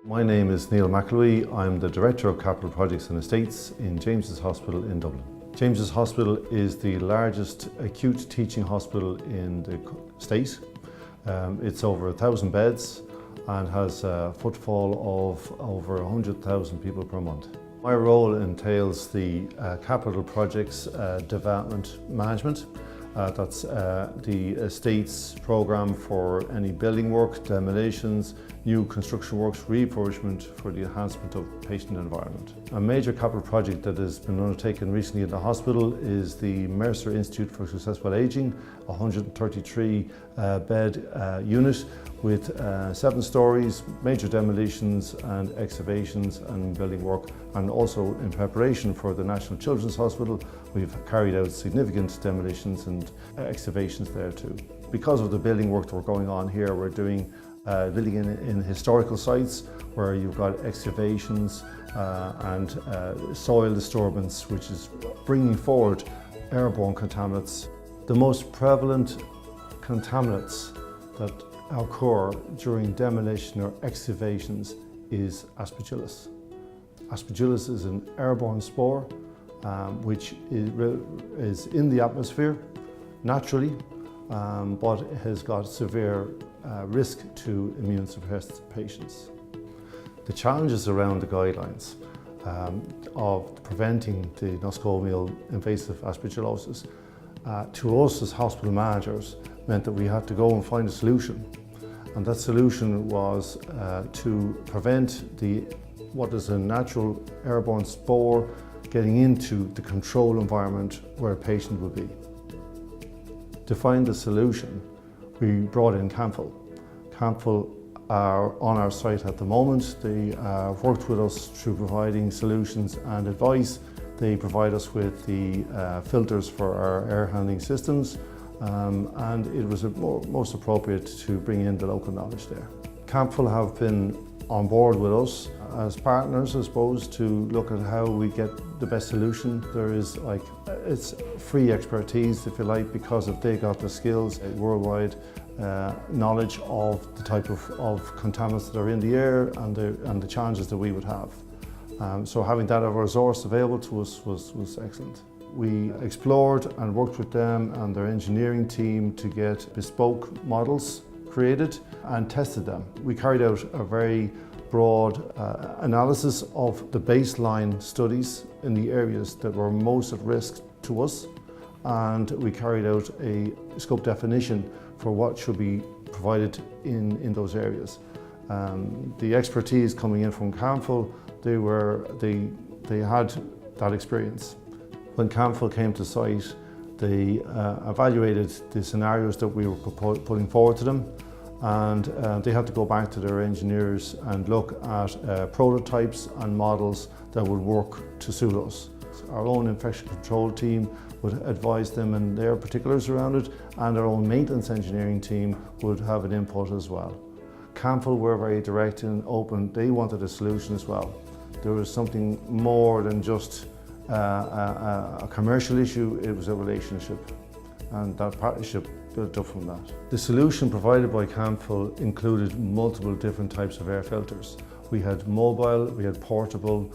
My name is Neil McElwee. I'm the Director of Capital Projects and Estates in James's Hospital in Dublin. James's Hospital is the largest acute teaching hospital in the state. It's over 1,000 beds and has a footfall of over 100,000 people per month. My role entails the capital projects development management. That's the estates programme for any building work, demolitions, new construction works, refurbishment for the enhancement of patient environment. A major capital project that has been undertaken recently in the hospital is the Mercer Institute for Successful Ageing, a 133 bed unit with 7 stories, major demolitions and excavations and building work, and also in preparation for the National Children's Hospital we've carried out significant demolitions and excavations there too. Because of the building work that we're going on here, we're doing building in historical sites where you've got excavations and soil disturbance, which is bringing forward airborne contaminants. The most prevalent contaminants that occur during demolition or excavations is Aspergillus. Aspergillus is an airborne spore which is in the atmosphere naturally, but it has got severe risk to immune suppressed patients. The challenges around the guidelines of preventing the nosocomial invasive aspergillosis to us as hospital managers meant that we had to go and find a solution. And that solution was to prevent what is a natural airborne spore getting into the control environment where a patient would be. To find the solution, we brought in Camfil. Camfil are on our site at the moment. They worked with us through providing solutions and advice. They provide us with the filters for our air handling systems, and it was most appropriate to bring in the local knowledge there. Camfil have been on board with us as partners, I suppose, to look at how we get the best solution. There is it's free expertise, if you like, because they got the skills, worldwide knowledge of the type of contaminants that are in the air and the challenges that we would have. So having that as a resource available to us was excellent. We explored and worked with them and their engineering team to get bespoke models created and tested them. We carried out a very broad analysis of the baseline studies in the areas that were most at risk to us, and we carried out a scope definition for what should be provided in those areas. The expertise coming in from Camfil, they had that experience. When Camfil came to site, they evaluated the scenarios that we were putting forward to them, and they had to go back to their engineers and look at prototypes and models that would work to suit us. Our own infection control team would advise them and their particulars around it, and our own maintenance engineering team would have an input as well. Camfil were very direct and open. They wanted a solution as well. There was something more than just a commercial issue, it was a relationship, and that partnership built up from that. The solution provided by Camfil included multiple different types of air filters. We had mobile, we had portable,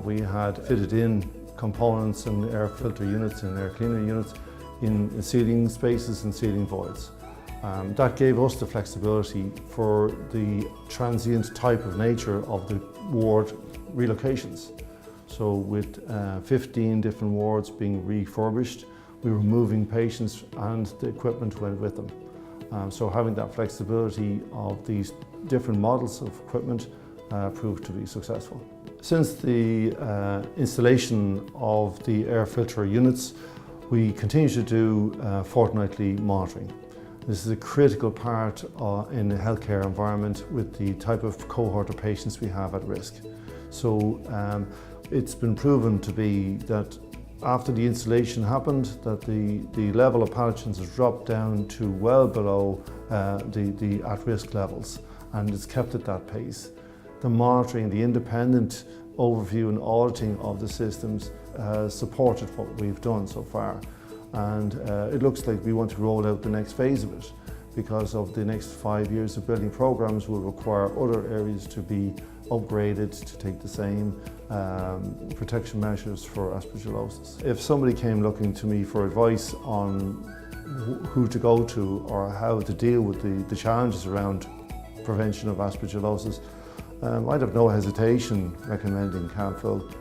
we had fitted in components and air filter units and air cleaner units in sealing spaces and sealing voids. That gave us the flexibility for the transient type of nature of the ward relocations. So with 15 different wards being refurbished, we were moving patients and the equipment went with them. So having that flexibility of these different models of equipment proved to be successful. Since the installation of the air filter units, we continue to do fortnightly monitoring. This is a critical part in the healthcare environment with the type of cohort of patients we have at risk. So it's been proven to be that after the installation happened, that the level of pathogens has dropped down to well below the at-risk levels, and it's kept at that pace. The monitoring, the independent overview and auditing of the systems has supported what we've done so far. And it looks like we want to roll out the next phase of it. because of the next 5 years of building programmes will require other areas to be upgraded to take the same protection measures for aspergillosis. If somebody came looking to me for advice on who to go to or how to deal with the challenges around prevention of aspergillosis, I'd have no hesitation recommending Camfil.